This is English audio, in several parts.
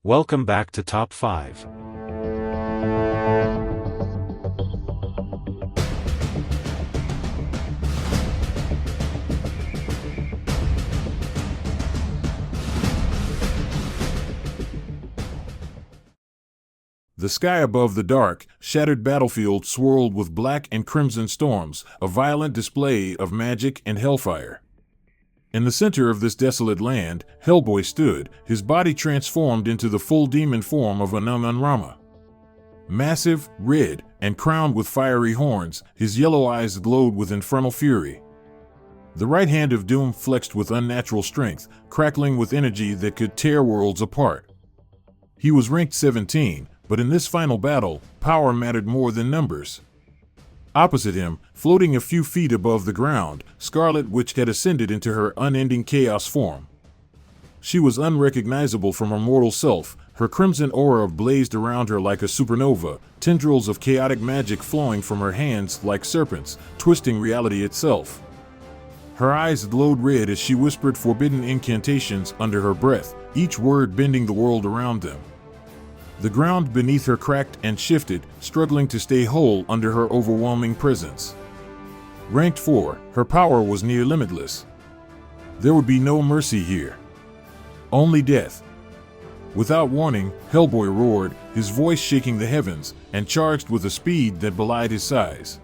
Welcome back to Top 5. The sky above the dark, shattered battlefield swirled with black and crimson storms, a violent display of magic and hellfire. In the center of this desolate land, Hellboy stood, his body transformed into the full demon form of Unending. Massive, red, and crowned with fiery horns, his yellow eyes glowed with infernal fury. The right hand of doom flexed with unnatural strength, crackling with energy that could tear worlds apart. He was ranked 17, but in this final battle, power mattered more than numbers. Opposite him, floating a few feet above the ground, Scarlet Witch had ascended into her unending chaos form. She was unrecognizable from her mortal self, her crimson aura blazed around her like a supernova, tendrils of chaotic magic flowing from her hands like serpents, twisting reality itself. Her eyes glowed red as she whispered forbidden incantations under her breath, each word bending the world around them. The ground beneath her cracked and shifted, struggling to stay whole under her overwhelming presence. Ranked 4, her power was near limitless. There would be no mercy here. Only death. Without warning, Hellboy roared, his voice shaking the heavens, and charged with a speed that belied his size.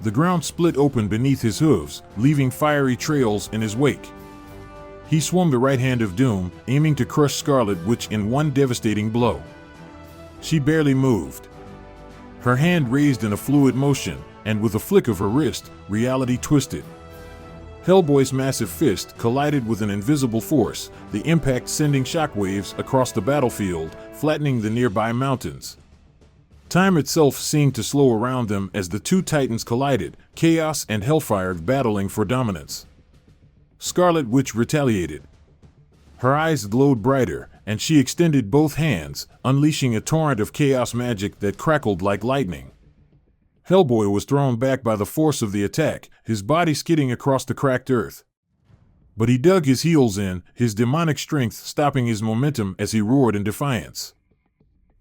The ground split open beneath his hooves, leaving fiery trails in his wake. He swung the right hand of doom, aiming to crush Scarlet Witch in one devastating blow. She barely moved. Her hand raised in a fluid motion, and with a flick of her wrist, reality twisted. Hellboy's massive fist collided with an invisible force, the impact sending shockwaves across the battlefield, flattening the nearby mountains. Time itself seemed to slow around them as the two titans collided, chaos and hellfire battling for dominance. Scarlet Witch retaliated. Her eyes glowed brighter, and she extended both hands, unleashing a torrent of chaos magic that crackled like lightning. Hellboy was thrown back by the force of the attack, his body skidding across the cracked earth. But he dug his heels in, his demonic strength stopping his momentum as he roared in defiance.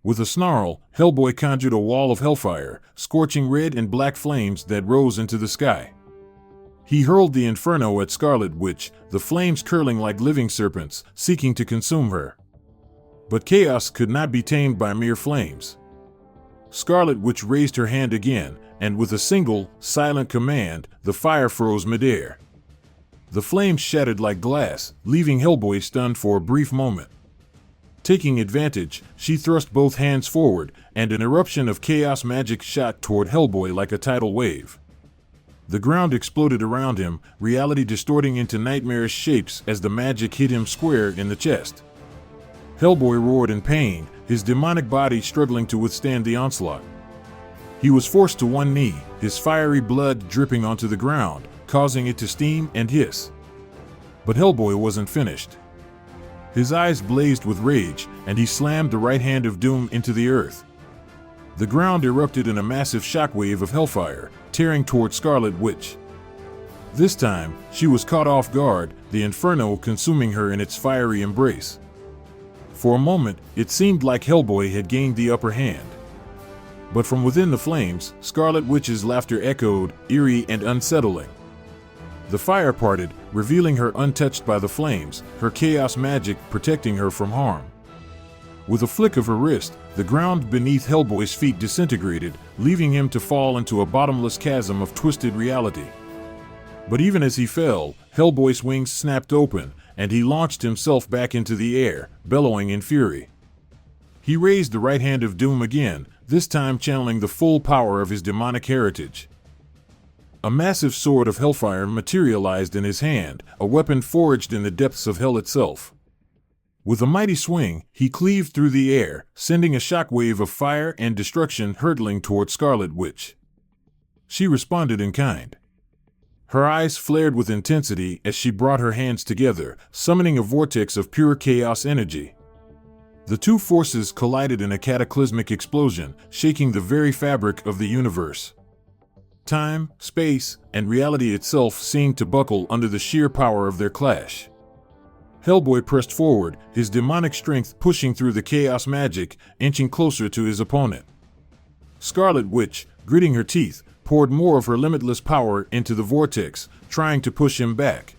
With a snarl, Hellboy conjured a wall of hellfire, scorching red and black flames that rose into the sky. He hurled the inferno at Scarlet Witch, the flames curling like living serpents, seeking to consume her. But chaos could not be tamed by mere flames. Scarlet Witch raised her hand again, and with a single, silent command, the fire froze midair. The flames shattered like glass, leaving Hellboy stunned for a brief moment. Taking advantage, she thrust both hands forward, and an eruption of chaos magic shot toward Hellboy like a tidal wave. The ground exploded around him, reality distorting into nightmarish shapes as the magic hit him square in the chest. Hellboy roared in pain, his demonic body struggling to withstand the onslaught. He was forced to one knee, his fiery blood dripping onto the ground, causing it to steam and hiss. But Hellboy wasn't finished. His eyes blazed with rage, and he slammed the right hand of doom into the earth. The ground erupted in a massive shockwave of hellfire, tearing toward Scarlet Witch. This time, she was caught off guard, the inferno consuming her in its fiery embrace. For a moment, it seemed like Hellboy had gained the upper hand. But from within the flames, Scarlet Witch's laughter echoed, eerie and unsettling. The fire parted, revealing her untouched by the flames, her chaos magic protecting her from harm. With a flick of her wrist, the ground beneath Hellboy's feet disintegrated, leaving him to fall into a bottomless chasm of twisted reality. But even as he fell, Hellboy's wings snapped open, and he launched himself back into the air, bellowing in fury. He raised the right hand of doom again, this time channeling the full power of his demonic heritage. A massive sword of hellfire materialized in his hand, a weapon forged in the depths of hell itself. With a mighty swing, he cleaved through the air, sending a shockwave of fire and destruction hurtling toward Scarlet Witch. She responded in kind. Her eyes flared with intensity as she brought her hands together, summoning a vortex of pure chaos energy. The two forces collided in a cataclysmic explosion, shaking the very fabric of the universe. Time, space, and reality itself seemed to buckle under the sheer power of their clash. Hellboy pressed forward, his demonic strength pushing through the chaos magic, inching closer to his opponent. Scarlet Witch, gritting her teeth, poured more of her limitless power into the vortex, trying to push him back.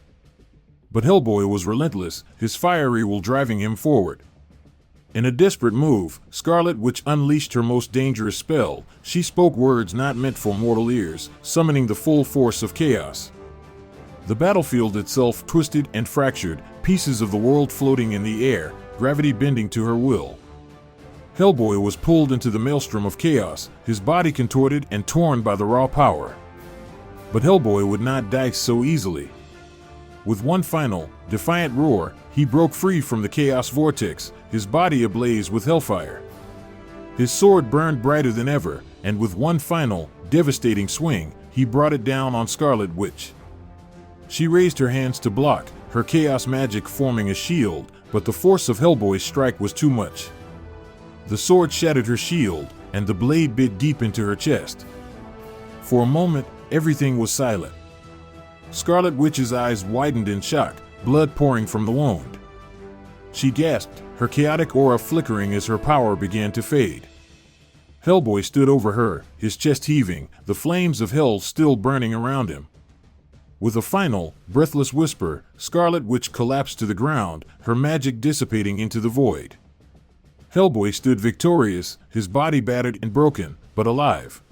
But Hellboy was relentless, his fiery will driving him forward. In a desperate move, Scarlet Witch unleashed her most dangerous spell. She spoke words not meant for mortal ears, summoning the full force of chaos. The battlefield itself twisted and fractured, pieces of the world floating in the air, gravity bending to her will. Hellboy was pulled into the maelstrom of chaos, his body contorted and torn by the raw power. But Hellboy would not die so easily. With one final, defiant roar, he broke free from the chaos vortex, his body ablaze with hellfire. His sword burned brighter than ever, and with one final, devastating swing, he brought it down on Scarlet Witch. She raised her hands to block, her chaos magic forming a shield, but the force of Hellboy's strike was too much. The sword shattered her shield, and the blade bit deep into her chest. For a moment, everything was silent. Scarlet Witch's eyes widened in shock, blood pouring from the wound. She gasped, her chaotic aura flickering as her power began to fade. Hellboy stood over her, his chest heaving, the flames of hell still burning around him. With a final, breathless whisper, Scarlet Witch collapsed to the ground, her magic dissipating into the void. Hellboy stood victorious, his body battered and broken, but alive.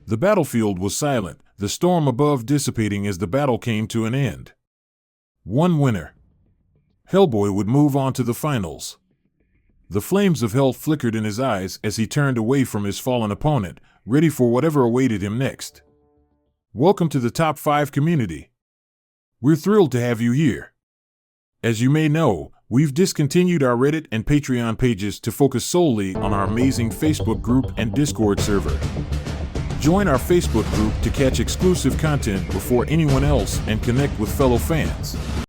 The battlefield was silent, the storm above dissipating as the battle came to an end. One winner. Hellboy would move on to the finals. The flames of hell flickered in his eyes as he turned away from his fallen opponent, ready for whatever awaited him next. Welcome to the Top 5 community. We're thrilled to have you here. As you may know, we've discontinued our Reddit and Patreon pages to focus solely on our amazing Facebook group and Discord server. Join our Facebook group to catch exclusive content before anyone else and connect with fellow fans.